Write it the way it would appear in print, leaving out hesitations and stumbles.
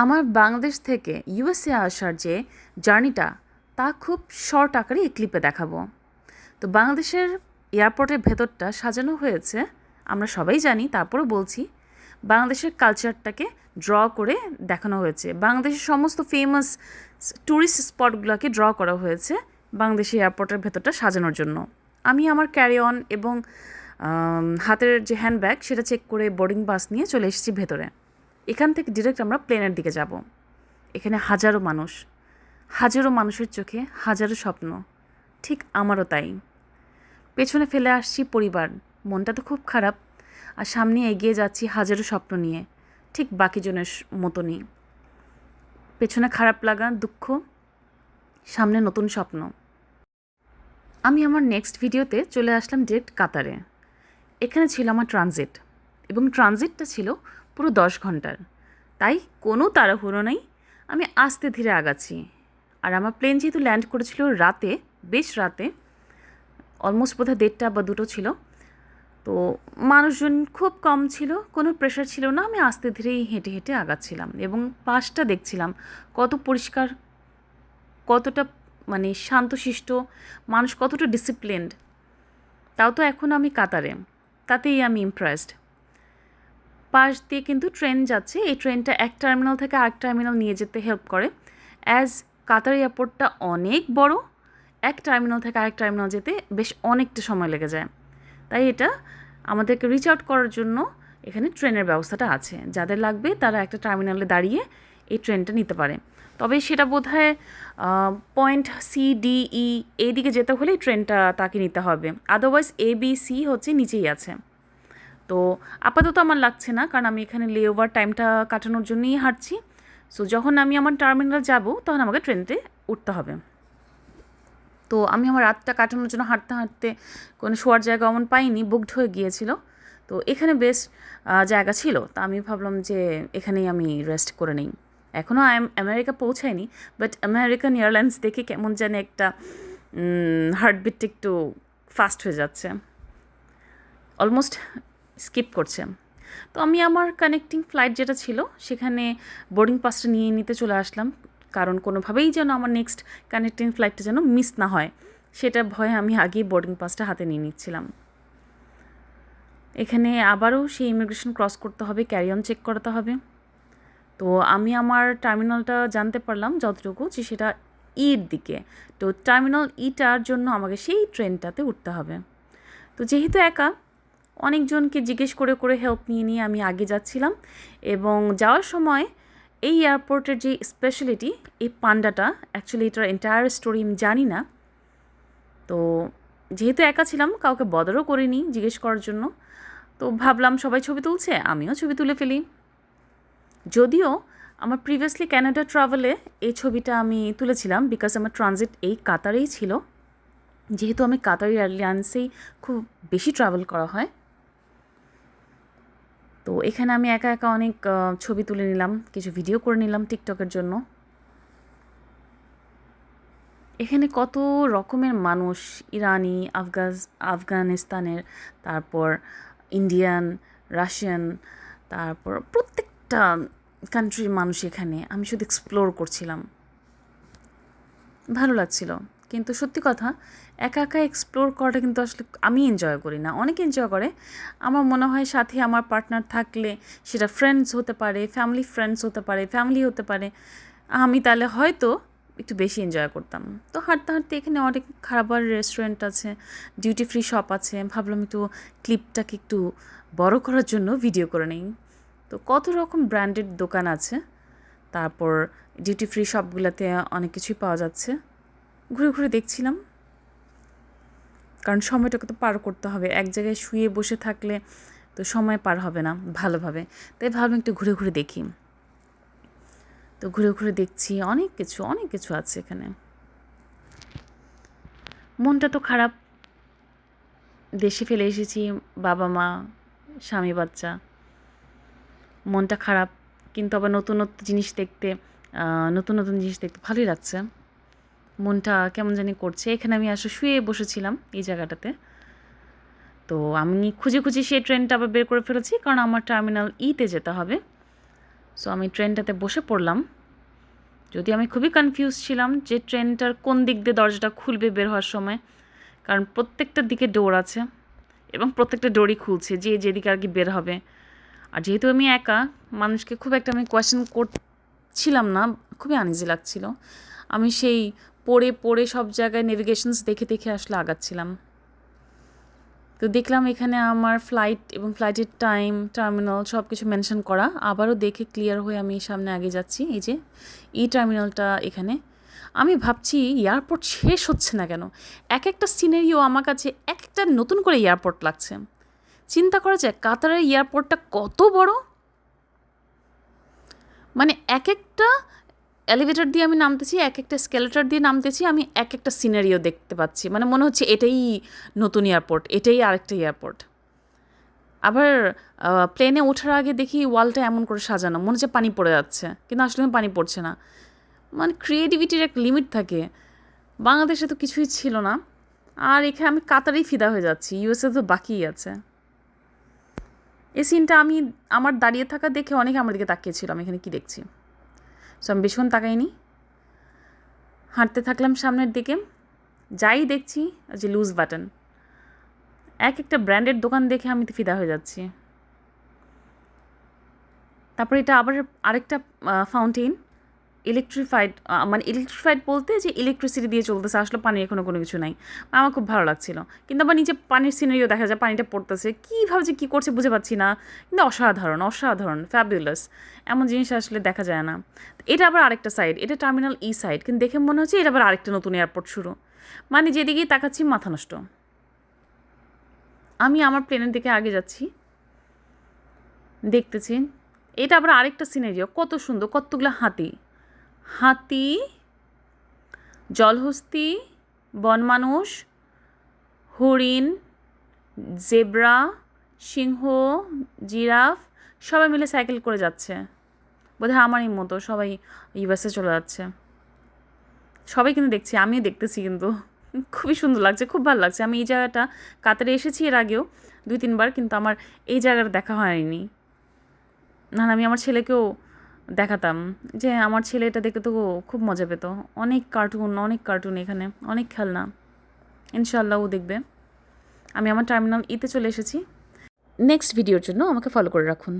আমার বাংলাদেশ থেকে ইউএসএ আসার যে জার্নিটা তা খুব শর্ট আকারে এই ক্লিপে দেখাবো। তো বাংলাদেশের এয়ারপোর্টের ভেতরটা সাজানো হয়েছে, আমরা সবাই জানি, তারপরও বলছি, বাংলাদেশের কালচারটাকে ড্র করে দেখানো হয়েছে। বাংলাদেশের সমস্ত ফেমাস ট্যুরিস্ট স্পটগুলোকে ড্র করা হয়েছে বাংলাদেশের এয়ারপোর্টের ভেতরটা সাজানোর জন্য। আমি আমার ক্যারি অন এবং হাতের যে হ্যান্ডব্যাগ সেটা চেক করে বোর্ডিং পাস নিয়ে চলে এসেছি ভেতরে। এখান থেকে ডিরেক্ট আমরা প্লেনের দিকে যাব। এখানে হাজারো মানুষ, হাজারো মানুষের চোখে হাজারো স্বপ্ন, ঠিক আমারও তাই। পেছনে ফেলে আসছি পরিবার, মনটা তো খুব খারাপ, আর সামনে এগিয়ে যাচ্ছি হাজারো স্বপ্ন নিয়ে, ঠিক বাকি জনের মতনই। পেছনে খারাপ লাগা, দুঃখ, সামনে নতুন স্বপ্ন। আমি আমার নেক্সট ভিডিওতে চলে আসলাম ডিরেক্ট কাতারে। এখানে ছিল আমার ট্রানজিট, এবং ট্রানজিটটা ছিল পুরো 10 ঘন্টার। তাই কোনো তাড়াহুড়ো নেই, আমি আস্তে ধীরে আগাচ্ছি। আর আমার প্লেন যেহেতু ল্যান্ড করেছিল রাতে, বেশ রাতে, অলমোস্ট বোধহয় 1:30 বা 2টো ছিল, তো মানুষজন খুব কম ছিল, কোনো প্রেশার ছিল না। আমি আস্তে ধীরেই হেঁটে হেঁটে আগাচ্ছিলাম এবং পাশটা দেখছিলাম কত পরিষ্কার, কতটা মানে শান্তশিষ্ট, মানুষ কতটা ডিসিপ্লিনড। তাও তো এখন আমি কাতারে, তাতেই আমি ইমপ্রেসড। পাশ দিয়ে কিন্তু ট্রেন যাচ্ছে, এই ট্রেনটা এক টার্মিনাল থেকে আরেক টার্মিনাল নিয়ে যেতে হেল্প করে। অ্যাজ কাতার এয়ারপোর্টটা অনেক বড়, এক টার্মিনাল থেকে আরেক টার্মিনাল যেতে বেশ অনেকটা সময় লেগে যায়। তাই এটা আমাদেরকে রিচ আউট করার জন্য এখানে ট্রেনের ব্যবস্থাটা আছে। যাদের লাগবে তারা একটা টার্মিনালে দাঁড়িয়ে এই ট্রেনটা নিতে পারে। তবে সেটা বোধহয় পয়েন্ট সি ডি ই এইদিকে যেতে হলে ট্রেনটা তাকে নিতে হবে, আদারওয়াইজ এ বি সি হচ্ছে নিচেই আছে। তো আপাতত আমার লাগছে না, কারণ আমি এখানে লেওভার টাইমটা কাটানোর জন্যই হাঁটছি। সো যখন আমি আমার টার্মিনাল যাব তখন আমাকে ট্রেনতে উঠতে হবে। তো আমি আমার রাতটা কাটানোর জন্য হাঁটতে হাঁটতে কোনো শোয়ার জায়গা এমন পাইনি, বুকড হয়ে গিয়েছিল। তো এখানে বেশ জায়গা ছিল, তা আমি ভাবলাম যে এখানেই আমি রেস্ট করে নিই। এখনও আমেরিকা পৌঁছায়নি, বাট আমেরিকান এয়ারলাইন্স দেখে কেমন যেন একটা হার্টবিটটা একটু ফাস্ট হয়ে যাচ্ছে, অলমোস্ট স্কিপ করছে। তো আমি আমার কানেক্টিং ফ্লাইট যেটা ছিল সেখানে বোর্ডিং পাসটা নিয়ে নিতে চলে আসলাম, কারণ কোনোভাবেই যেন আমার নেক্সট কানেক্টিং ফ্লাইটটা যেন মিস না হয়, সেটা ভয়ে আমি আগেই বোর্ডিং পাসটা হাতে নিয়ে নিচ্ছিলাম। এখানে আবারও সেই ইমিগ্রেশন ক্রস করতে হবে, ক্যারি অন চেক করাতে হবে। তো আমি আমার টার্মিনালটা জানতে পারলাম যতটুকু, যে সেটা ইর দিকে। তো টার্মিনাল ইটার জন্য আমাকে সেই ট্রেনটাতে উঠতে হবে। তো যেহেতু একা, অনেকজনকে জিজ্ঞেস করে করে হেল্প নিয়ে নিয়ে আমি আগে যাচ্ছিলাম। এবং যাওয়ার সময় এই এয়ারপোর্টের যে স্পেশালিটি, এই পান্ডাটা, অ্যাকচুয়ালি এটার এন্টায়ার স্টোরি আমি জানি না। তো যেহেতু একা ছিলাম, কাউকে বদারও করিনি জিজ্ঞেস করার জন্য। তো ভাবলাম সবাই ছবি তুলছে, আমিও ছবি তুলে ফেলি। যদিও আমার প্রিভিয়াসলি ক্যানাডা ট্রাভেলে এই ছবিটা আমি তুলেছিলাম, বিকজ আমার ট্রানজিট এই কাতারেই ছিল। যেহেতু আমি কাতার এয়ারলাইন্সেই খুব বেশি ট্রাভেল করা হয়, তো এখানে আমি একা একা অনেক ছবি তুলে নিলাম, কিছু ভিডিও করে নিলাম টিকটকের জন্য। এখানে কত রকমের মানুষ, ইরানি, আফগানিস্তানের, তারপর ইন্ডিয়ান, রাশিয়ান, তারপর প্রত্যেকটা কান্ট্রির মানুষ এখানে। আমি শুধু এক্সপ্লোর করছিলাম, ভালো লাগছিল। কিন্তু সত্যি কথা, একা একা এক্সপ্লোর করাটা কিন্তু আসলে আমি এনজয় করি না, অনেকে এনজয় করে। আমার মনে হয় সাথে আমার পার্টনার থাকলে, সেটা ফ্রেন্ডস হতে পারে, ফ্রেন্ডস হতে পারে, ফ্যামিলি হতে পারে, আমি তাহলে হয়তো একটু বেশি এনজয় করতাম। তো হাঁটতে হাঁটতে এখানে অনেক খাবার রেস্টুরেন্ট আছে, ডিউটি ফ্রি শপ আছে, ভাবলাম একটু ক্লিপটাকে একটু বড় করার জন্য ভিডিও করে নিই। তো কত রকম ব্র্যান্ডেড দোকান আছে, তারপর ডিউটি ফ্রি শপগুলোতে অনেক কিছুই পাওয়া যাচ্ছে। ঘুরে ঘুরে দেখছিলাম, কারণ সময়টাকে তো পার করতে হবে। এক জায়গায় শুয়ে বসে থাকলে তো সময় পার হবে না ভালোভাবে, তাই ভাবলাম একটু ঘুরে ঘুরে দেখি। তো ঘুরে ঘুরে দেখছি, অনেক কিছু আছে এখানে। মনটা তো খারাপ, দেশে ফেলে এসেছি, বাবা মা, স্বামী, বাচ্চা, মনটা খারাপ। কিন্তু আবার নতুন নতুন জিনিস দেখতে ভালোই লাগছে, মনটা কেমন জানি করছে। এখানে আমি আসলে শুয়ে বসেছিলাম এই জায়গাটাতে। তো আমি খুঁজে খুঁজে সেই ট্রেনটা আবার বের করে ফেলেছি, কারণ আমার টার্মিনাল ইতে যেতে হবে। সো আমি ট্রেনটাতে বসে পড়লাম, যদি আমি খুবই কনফিউজ ছিলাম যে ট্রেনটার কোন দিক দিয়ে দরজাটা খুলবে বের হওয়ার সময়, কারণ প্রত্যেকটা দিকে ডোর আছে এবং প্রত্যেকটা ডোরই খুলছে যে যেদিকে আর কি বের হবে। আর যেহেতু আমি একা, মানুষকে খুব একটা আমি কোয়েশ্চেন করছিলাম না, খুবই আনইজি লাগছিল। আমি সেই পড়ে পড়ে সব জায়গায় নেভিগেশনস দেখে দেখে আসলে আগাচ্ছিলাম। তো দেখলাম এখানে আমার ফ্লাইট এবং ফ্লাইটের টাইম, টার্মিনাল সব কিছু মেনশন করা। আবারও দেখে ক্লিয়ার হয়ে আমি সামনে আগে যাচ্ছি। এই যে এই টার্মিনালটা এখানে। আমি ভাবছি এয়ারপোর্ট শেষ হচ্ছে না কেন, এক একটা সিনারিও আমার কাছে এক একটা নতুন করে এয়ারপোর্ট লাগছে। চিন্তা করা যায় কাতারের এয়ারপোর্টটা কত বড়, মানে এক একটা এলিভেটর দিয়ে আমি নামতেছি, এক একটা স্কেলেটর দিয়ে নামতেছি, আমি এক একটা সিনারিও দেখতে পাচ্ছি। মানে মনে হচ্ছে এটাই নতুন এয়ারপোর্ট, এটাই আরেকটা এয়ারপোর্ট। আবার প্লেনে ওঠার আগে দেখি ওয়ালটা এমন করে সাজানো, মনে হচ্ছে পানি পড়ে যাচ্ছে, কিন্তু আসলে পানি পড়ছে না। মানে ক্রিয়েটিভিটির এক লিমিট থাকে। বাংলাদেশে তো কিছুই ছিল না, আর এখানে আমি কাতারেই ফিদা হয়ে যাচ্ছি, ইউএসএ তো বাকিই আছে। এই সিনটা আমি আমার দাঁড়িয়ে থাকা দেখে অনেকে আমার দিকে তাকিয়েছিল, আমি এখানে কী দেখছি। সো আমি বেশিক্ষণ তাকাইনি, হাঁটতে থাকলাম সামনের দিকে। যাই দেখছি যে লুজ বাটন, এক একটা ব্র্যান্ডের দোকান দেখে আমি তো ফিদা হয়ে যাচ্ছি। তারপরে এটা আবার আরেকটা ফাউন্টেন, ইলেকট্রিফাইড, মানে ইলেকট্রিফাইড বলতে যে ইলেকট্রিসিটি দিয়ে চলতেছে, আসলে পানির এখনও কোনো কিছু নাই। আমার খুব ভালো লাগছিল, কিন্তু আবার নিচে পানির সিনারিও দেখা যায়, পানিটা পড়তেছে, কীভাবে যে কী করছে বুঝে পাচ্ছি না, কিন্তু অসাধারণ অসাধারণ ফ্যাবুলাস, এমন জিনিস আসলে দেখা যায় না। এটা আবার আরেকটা সাইড, এটা টার্মিনাল ই সাইড, কিন্তু দেখে মনে হচ্ছে এটা আবার আরেকটা নতুন এয়ারপোর্ট শুরু। মানে যেদিকেই তাকাচ্ছি মাথা নষ্ট। আমি আমার প্লেনের দিকে আগে যাচ্ছি, দেখতেছি এটা আবার আরেকটা সিনারিও, কত সুন্দর, কতগুলো হাতি, হাতি, জলহস্তি, বনমানুষ, হরিণ, জেব্রা, সিংহ, জিরাফ সবাই মিলে সাইকেল করে যাচ্ছে। বোধহয় আমারই মতো সবাই ইউএসএ চলে যাচ্ছে। সবাই কিন্তু দেখছি, আমিও দেখতেছি, কিন্তু খুবই সুন্দর লাগছে, খুব ভালো লাগছে। আমি এই জায়গাটা কাতারে এসেছি এর আগেও 2-3 বার, কিন্তু আমার এই জায়গাটা দেখা হয়নি। না, আমি আমার ছেলেকেও দেখাতাম, যে আমার ছেলে এটা দেখতে তো খুব মজা পেত। অনেক কার্টুন এখানে, অনেক খেলনা, ইনশাআল্লাহ ও দেখবে। আমি আমার টার্মিনাল ইতে চলে এসেছি। নেক্সট ভিডিওর জন্য আমাকে ফলো করে রাখুন।